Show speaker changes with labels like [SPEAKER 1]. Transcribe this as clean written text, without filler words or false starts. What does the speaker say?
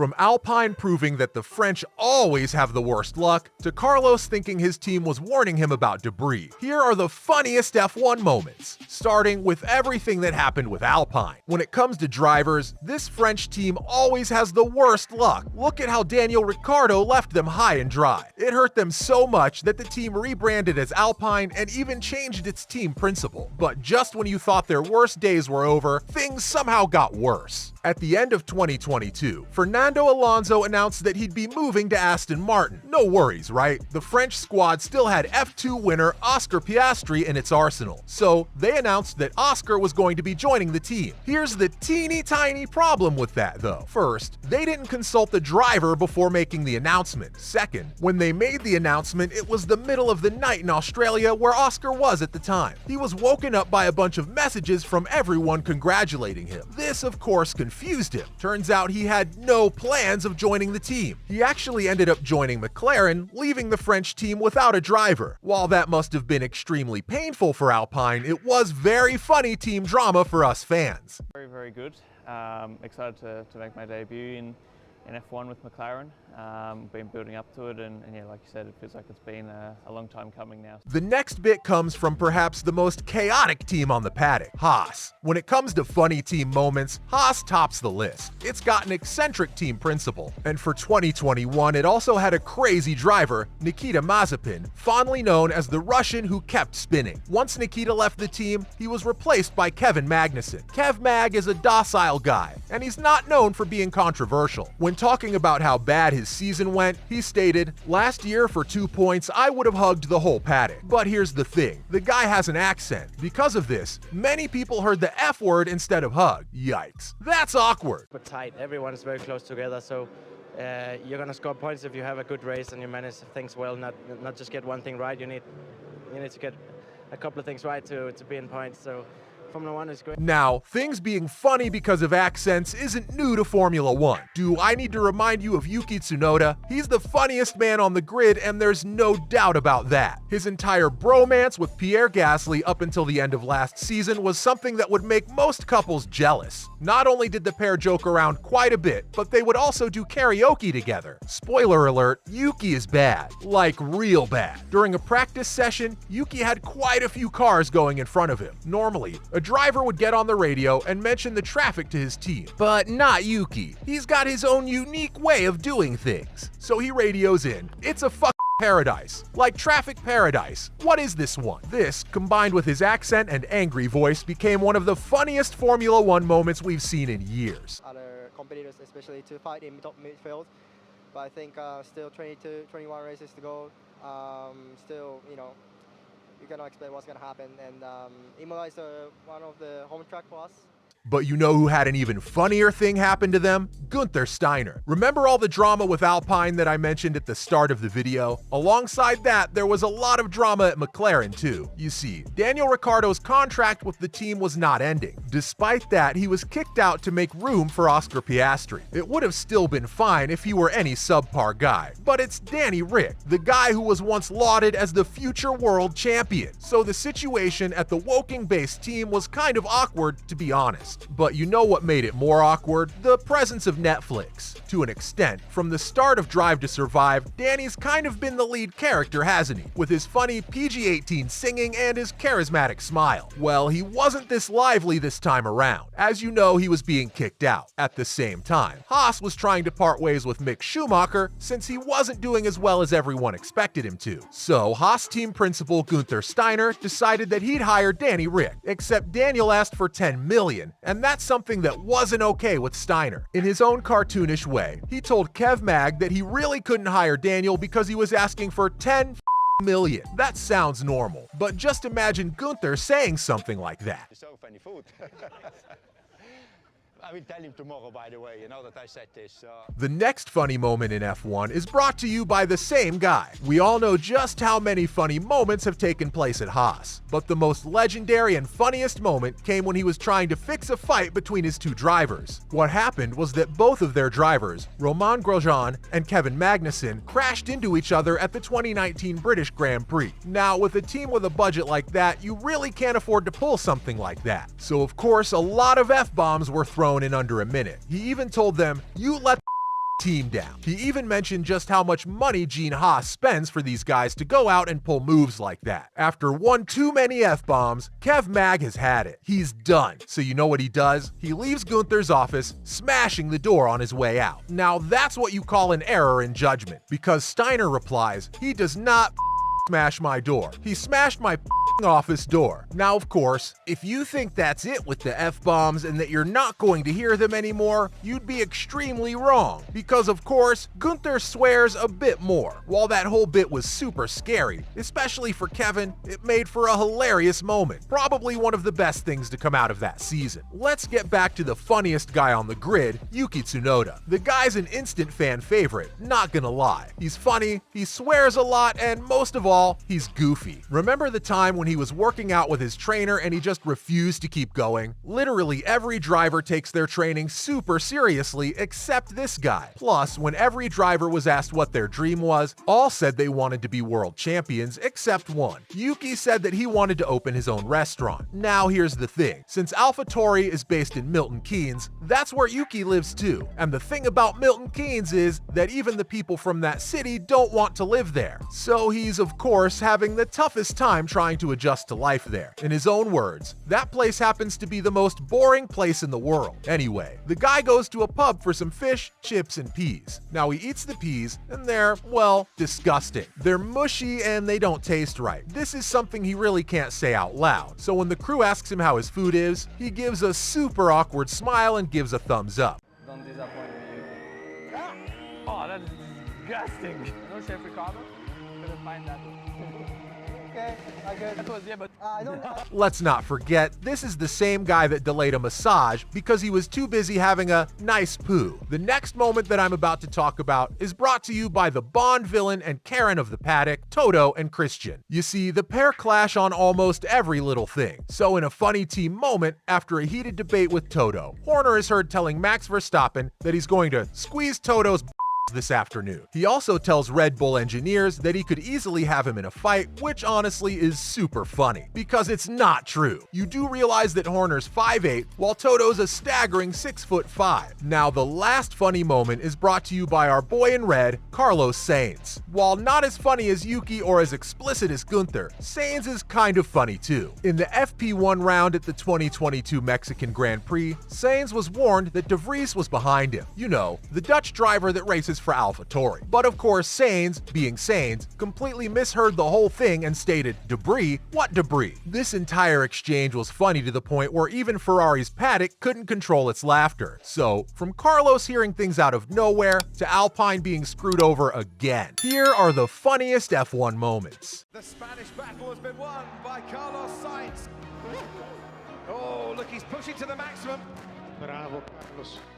[SPEAKER 1] From Alpine proving that the French always have the worst luck, to Carlos thinking his team was warning him about debris, here are the funniest F1 moments, starting with everything that happened with Alpine. When it comes to drivers, this French team always has the worst luck. Look at how Daniel Ricciardo left them high and dry. It hurt them so much that the team rebranded as Alpine and even changed its team principle. But just when you thought their worst days were over, things somehow got worse. At the end of 2022, Fernando Alonso announced that he'd be moving to Aston Martin. No worries, right? The French squad still had F2 winner Oscar Piastri in its arsenal, so they announced that Oscar was going to be joining the team. Here's the teeny tiny problem with that though. First, they didn't consult the driver before making the announcement. Second, when they made the announcement, it was the middle of the night in Australia where Oscar was at the time. He was woken up by a bunch of messages from everyone congratulating him. This, of course, confused him. Turns out he had no plans of joining the team. He actually ended up joining McLaren, leaving the French team without a driver. While that must have been extremely painful for Alpine, it was very funny team drama for us fans.
[SPEAKER 2] Very good. Excited to make my debut in F1 with McLaren. Been building up to it and yeah, like you said, it feels like it's been a long time coming now.
[SPEAKER 1] The next bit comes from perhaps the most chaotic team on the paddock, Haas. When it comes to funny team moments, Haas tops the list. It's got an eccentric team principle, and for 2021 it also had a crazy driver, Nikita Mazepin, fondly known as the Russian who kept spinning. Once Nikita left the team, he was replaced by Kevin Magnussen. Kev Mag is a docile guy, and he's not known for being controversial. When talking about how bad his season went, he stated, "Last year for 2 points, I would have hugged the whole paddock. But here's the thing, the guy has an accent. Because of this, many people heard the F word instead of hug. Yikes. That's awkward."
[SPEAKER 3] But tight, everyone is very close together, so you're gonna score points if you have a good race and you manage things well, not just get one thing right. You need to get a couple of things right to be in points. So Formula One is great.
[SPEAKER 1] Now, things being funny because of accents isn't new to Formula One. Do I need to remind you of Yuki Tsunoda? He's the funniest man on the grid, and there's no doubt about that. His entire bromance with Pierre Gasly up until the end of last season was something that would make most couples jealous. Not only did the pair joke around quite a bit, but they would also do karaoke together. Spoiler alert, Yuki is bad. Like real bad. During a practice session, Yuki had quite a few cars going in front of him. Normally, a driver would get on the radio and mention the traffic to his team. But not Yuki. He's got his own unique way of doing things. So he radios in, "It's a paradise. Like traffic paradise. What is this one?" This, combined with his accent and angry voice, became one of the funniest Formula One moments we've seen in years.
[SPEAKER 4] Other competitors, especially to fight in top midfield. But I think still 22, 21 races to go. Still, you cannot expect what's going to happen. And Imola is one of the home track for us.
[SPEAKER 1] But you know who had an even funnier thing happen to them? Günther Steiner. Remember all the drama with Alpine that I mentioned at the start of the video? Alongside that, there was a lot of drama at McLaren too. You see, Daniel Ricciardo's contract with the team was not ending. Despite that, he was kicked out to make room for Oscar Piastri. It would have still been fine if he were any subpar guy. But it's Danny Ric, the guy who was once lauded as the future world champion. So the situation at the Woking-based team was kind of awkward, to be honest. But you know what made it more awkward? The presence of Netflix. To an extent, from the start of Drive to Survive, Danny's kind of been the lead character, hasn't he? With his funny PG-18 singing and his charismatic smile. Well, he wasn't this lively this time around. As you know, he was being kicked out. At the same time, Haas was trying to part ways with Mick Schumacher since he wasn't doing as well as everyone expected him to. So Haas team principal Günther Steiner decided that he'd hire Danny Ric, except Daniel asked for $10 million. And that's something that wasn't okay with Steiner. In his own cartoonish way, he told Kev Mag that he really couldn't hire Daniel because he was asking for $10 million. That sounds normal, but just imagine Günther saying something like that.
[SPEAKER 5] So funny food. I will tell him tomorrow, by the way, that I said this.
[SPEAKER 1] The next funny moment in F1 is brought to you by the same guy. We all know just how many funny moments have taken place at Haas, but the most legendary and funniest moment came when he was trying to fix a fight between his two drivers. What happened was that both of their drivers, Romain Grosjean and Kevin Magnussen, crashed into each other at the 2019 British Grand Prix. Now, with a team with a budget like that, you really can't afford to pull something like that. So of course, a lot of F-bombs were thrown in under a minute. He even told them, "You let team down. He even mentioned just how much money Gene Haas spends for these guys to go out and pull moves like that. After one too many F-bombs, Kev Mag has had it. He's done. So you know what he does? He leaves Gunther's office, smashing the door on his way out. Now that's what you call an error in judgment, because Steiner replies, he does not smash my door. He smashed my office door. Now, of course, if you think that's it with the F-bombs and that you're not going to hear them anymore, you'd be extremely wrong. Because, of course, Gunther swears a bit more. While that whole bit was super scary, especially for Kevin, it made for a hilarious moment. Probably one of the best things to come out of that season. Let's get back to the funniest guy on the grid, Yuki Tsunoda. The guy's an instant fan favorite, not gonna lie. He's funny, he swears a lot, and most of all, he's goofy. Remember the time when he was working out with his trainer and he just refused to keep going? Literally every driver takes their training super seriously except this guy. Plus, when every driver was asked what their dream was, all said they wanted to be world champions except one. Yuki said that he wanted to open his own restaurant. Now here's the thing. Since AlphaTauri is based in Milton Keynes, that's where Yuki lives too. And the thing about Milton Keynes is that even the people from that city don't want to live there. So he's, of course, having the toughest time trying to adjust to life there. In his own words, that place happens to be the most boring place in the world. Anyway, the guy goes to a pub for some fish, chips, and peas. Now he eats the peas, and they're, well, disgusting. They're mushy and they don't taste right. This is something he really can't say out loud. So when the crew asks him how his food is, he gives a super awkward smile and gives a thumbs up.
[SPEAKER 2] Don't disappoint me, Yuki. Oh, that's disgusting. No Chef Ricardo? Couldn't find that.
[SPEAKER 4] Okay, I good.
[SPEAKER 2] That was, yeah, but
[SPEAKER 4] I don't know.
[SPEAKER 1] Let's not forget, this is the same guy that delayed a massage because he was too busy having a nice poo. The next moment that I'm about to talk about is brought to you by the Bond villain and Karen of the paddock, Toto and Christian. You see, the pair clash on almost every little thing. So in a funny team moment, after a heated debate with Toto, Horner is heard telling Max Verstappen that he's going to squeeze Toto's this afternoon. He also tells Red Bull engineers that he could easily have him in a fight, which honestly is super funny, because it's not true. You do realize that Horner's 5'8", while Toto's a staggering 6'5". Now, the last funny moment is brought to you by our boy in red, Carlos Sainz. While not as funny as Yuki or as explicit as Gunther, Sainz is kind of funny too. In the FP1 round at the 2022 Mexican Grand Prix, Sainz was warned that De Vries was behind him. You know, the Dutch driver that races for AlphaTauri. But of course, Sainz, being Sainz, completely misheard the whole thing and stated, "Debris? What debris?" This entire exchange was funny to the point where even Ferrari's paddock couldn't control its laughter. So, from Carlos hearing things out of nowhere to Alpine being screwed over again, here are the funniest F1 moments.
[SPEAKER 6] The Spanish battle has been won by Carlos Sainz. Oh, look, he's pushing to the maximum.
[SPEAKER 7] Bravo, Carlos.